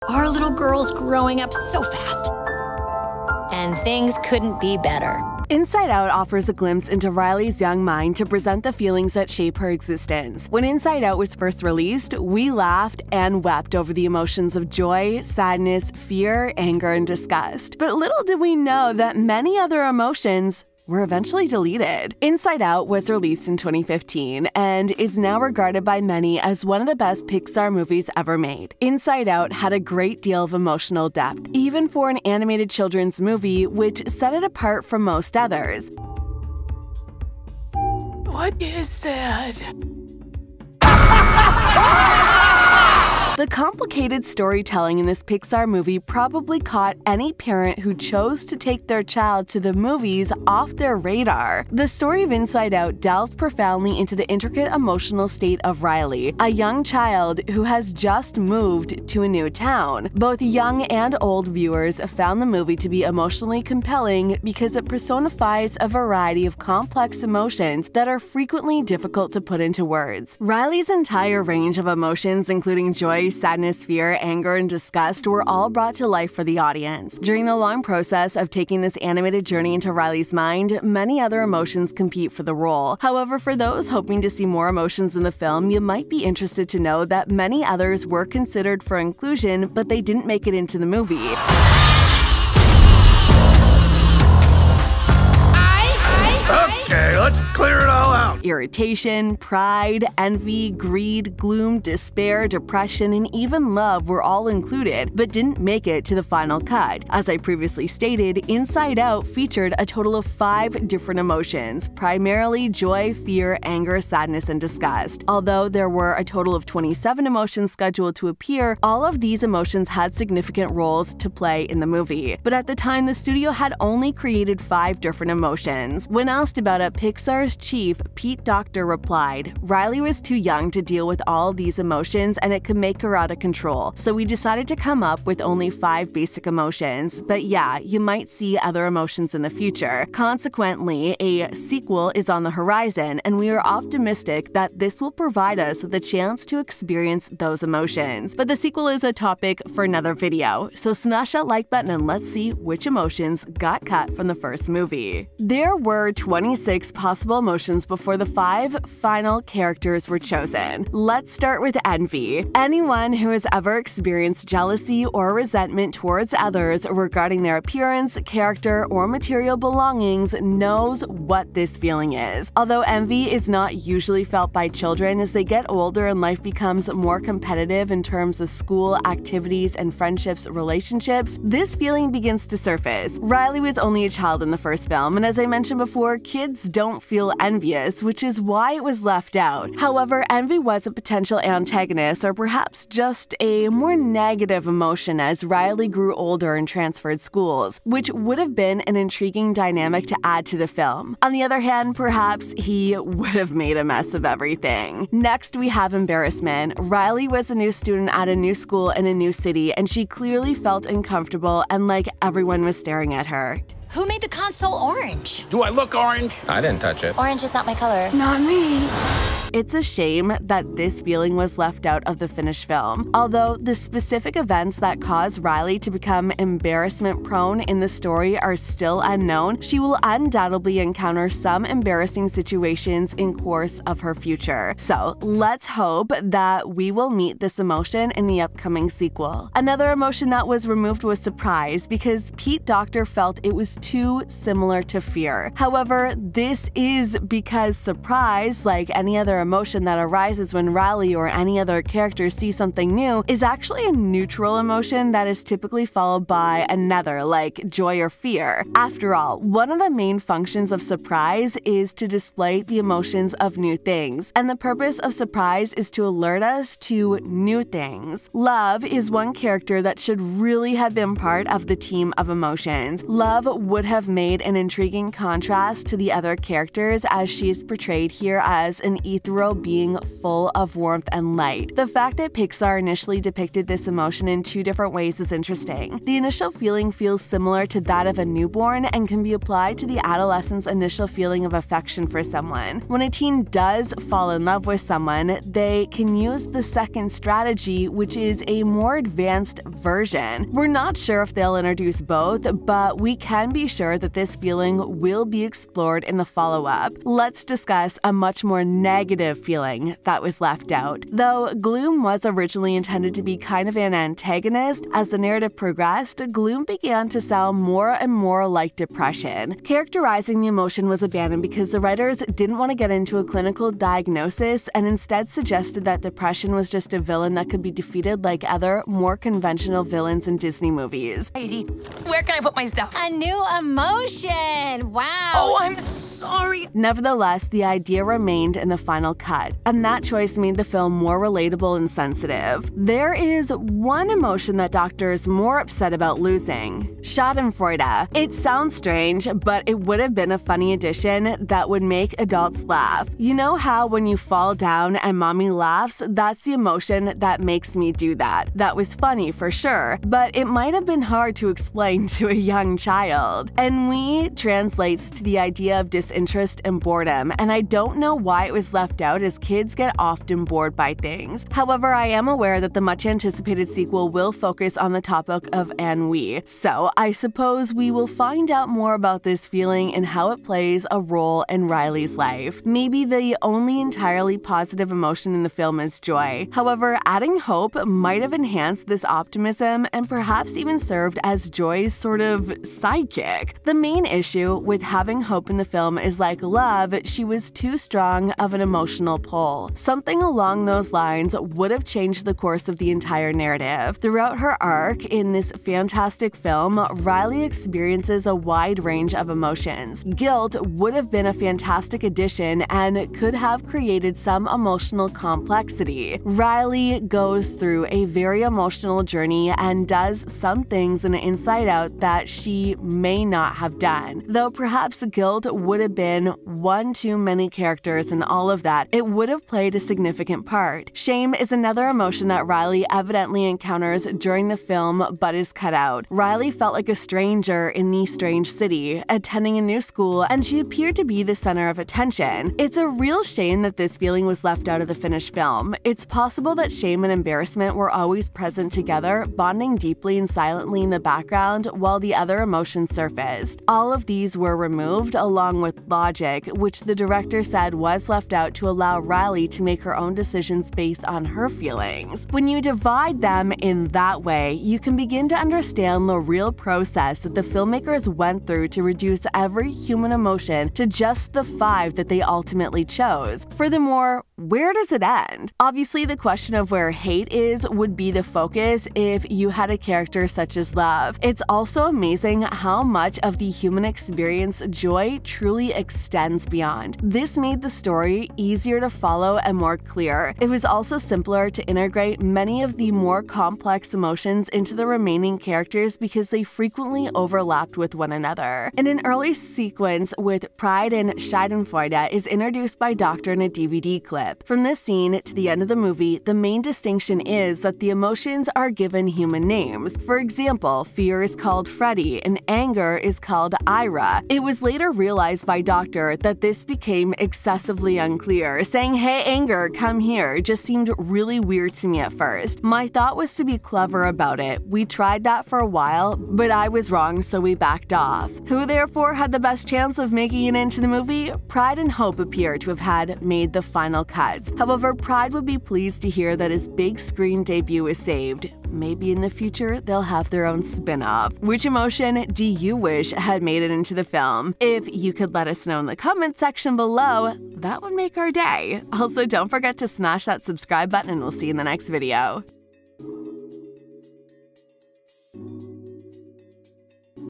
Our little girl's growing up so fast. And things couldn't be better. Inside Out offers a glimpse into Riley's young mind to present the feelings that shape her existence. When Inside Out was first released, we laughed and wept over the emotions of joy, sadness, fear, anger, and disgust. But little did we know that many other emotions were eventually deleted. Inside Out was released in 2015 and is now regarded by many as one of the best Pixar movies ever made. Inside Out had a great deal of emotional depth, even for an animated children's movie, which set it apart from most others. What is that? The complicated storytelling in this Pixar movie probably caught any parent who chose to take their child to the movies off their radar. The story of Inside Out delves profoundly into the intricate emotional state of Riley, a young child who has just moved to a new town. Both young and old viewers found the movie to be emotionally compelling because it personifies a variety of complex emotions that are frequently difficult to put into words. Riley's entire range of emotions, including joy, sadness, fear, anger, and disgust, were all brought to life for the audience. During the long process of taking this animated journey into Riley's mind, many other emotions compete for the role. However, for those hoping to see more emotions in the film, you might be interested to know that many others were considered for inclusion, but they didn't make it into the movie. Okay, let's clear it all out. Irritation, pride, envy, greed, gloom, despair, depression, and even love were all included, but didn't make it to the final cut. As I previously stated, Inside Out featured a total of 5 different emotions, primarily joy, fear, anger, sadness, and disgust. Although there were a total of 27 emotions scheduled to appear, all of these emotions had significant roles to play in the movie. But at the time, the studio had only created 5 different emotions. When asked about it, Pixar's chief, Pete Docter, replied, "Riley was too young to deal with all of these emotions and it could make her out of control, so we decided to come up with only 5 basic emotions. But yeah, you might see other emotions in the future. Consequently, a sequel is on the horizon, and we are optimistic that this will provide us with a chance to experience those emotions." But the sequel is a topic for another video, so smash that like button and let's see which emotions got cut from the first movie. There were 26 possible emotions before the 5 final characters were chosen. Let's start with envy. Anyone who has ever experienced jealousy or resentment towards others regarding their appearance, character, or material belongings knows what this feeling is. Although envy is not usually felt by children, as they get older and life becomes more competitive in terms of school, activities, and friendships, relationships, this feeling begins to surface. Riley was only a child in the first film, and as I mentioned before, kids don't feel envious, which is why it was left out. However, envy was a potential antagonist, or perhaps just a more negative emotion as Riley grew older and transferred schools, which would have been an intriguing dynamic to add to the film. On the other hand, perhaps he would have made a mess of everything. Next, we have embarrassment. Riley was a new student at a new school in a new city, and she clearly felt uncomfortable and like everyone was staring at her. Who made the console orange? Do I look orange? I didn't touch it. Orange is not my color. Not me. It's a shame that this feeling was left out of the finished film. Although the specific events that caused Riley to become embarrassment-prone in the story are still unknown, she will undoubtedly encounter some embarrassing situations in course of her future. So let's hope that we will meet this emotion in the upcoming sequel. Another emotion that was removed was surprise, because Pete Docter felt it was too similar to fear. However, this is because surprise, like any other emotion that arises when Riley or any other character see something new, is actually a neutral emotion that is typically followed by another, like joy or fear. After all, one of the main functions of surprise is to display the emotions of new things, and the purpose of surprise is to alert us to new things. Love is one character that should really have been part of the team of emotions. Love would have made an intriguing contrast to the other characters, as she is portrayed here as an Ethan ethereal being full of warmth and light. The fact that Pixar initially depicted this emotion in two different ways is interesting. The initial feeling feels similar to that of a newborn and can be applied to the adolescent's initial feeling of affection for someone. When a teen does fall in love with someone, they can use the second strategy, which is a more advanced version. We're not sure if they'll introduce both, but we can be sure that this feeling will be explored in the follow-up. Let's discuss a much more negative feeling that was left out. Though gloom was originally intended to be kind of an antagonist, as the narrative progressed, gloom began to sound more and more like depression. Characterizing the emotion was abandoned because the writers didn't want to get into a clinical diagnosis and instead suggested that depression was just a villain that could be defeated like other, more conventional villains in Disney movies. Heidi, where can I put my stuff? A new emotion! Wow! Oh, I'm sorry. Nevertheless, the idea remained in the final cut, and that choice made the film more relatable and sensitive. There is one emotion that doctors more upset about losing: schadenfreude. It sounds strange, but it would have been a funny addition that would make adults laugh. You know how when you fall down and mommy laughs, that's the emotion that makes me do that. That was funny for sure, but it might have been hard to explain to a young child. Ennui translates to the idea of disinterest and boredom, and I don't know why it was left out, as kids get often bored by things. However, I am aware that the much-anticipated sequel will focus on the topic of ennui, so I suppose we will find out more about this feeling and how it plays a role in Riley's life. Maybe the only entirely positive emotion in the film is joy. However, adding hope might have enhanced this optimism and perhaps even served as joy's sort of sidekick. The main issue with having hope in the film is, like love, she was too strong of an emotional pull. Something along those lines would have changed the course of the entire narrative. Throughout her arc in this fantastic film, Riley experiences a wide range of emotions. Guilt would have been a fantastic addition and could have created some emotional complexity. Riley goes through a very emotional journey and does some things in Inside Out that she may not have done. Though perhaps guilt would have been one too many characters in all of that, it would have played a significant part. Shame is another emotion that Riley evidently encounters during the film but is cut out. Riley felt like a stranger in the strange city, attending a new school, and she appeared to be the center of attention. It's a real shame that this feeling was left out of the finished film. It's possible that shame and embarrassment were always present together, bonding deeply and silently in the background while the other emotions surfaced. All of these were removed, along with logic, which the director said was left out to allow Riley to make her own decisions based on her feelings. When you divide them in that way, you can begin to understand the real process that the filmmakers went through to reduce every human emotion to just the 5 that they ultimately chose. Furthermore, where does it end? Obviously, the question of where hate is would be the focus if you had a character such as love. It's also amazing how much of the human experience joy truly extends beyond. This made the story easier to follow and more clear. It was also simpler to integrate many of the more complex emotions into the remaining characters because they frequently overlapped with one another. In an early sequence with Pride and Schadenfreude is introduced by Doctor in a DVD clip. From this scene to the end of the movie, the main distinction is that the emotions are given human names. For example, fear is called Freddy and anger is called Ira. It was later realized by Doctor that this became excessively unclear. Saying, "Hey anger, come here," just seemed really weird to me at first. My thought was to be clever about it. We tried that for a while, but I was wrong, so we backed off. Who therefore had the best chance of making it into the movie? Pride and Hope appear to have had made the final cuts. However, Pride would be pleased to hear that his big screen debut is saved. Maybe in the future they'll have their own spin-off. Which emotion do you wish had made it into the film? If you could let us know in the comment section below, that would make our day. Also, don't forget to smash that subscribe button and we'll see you in the next video.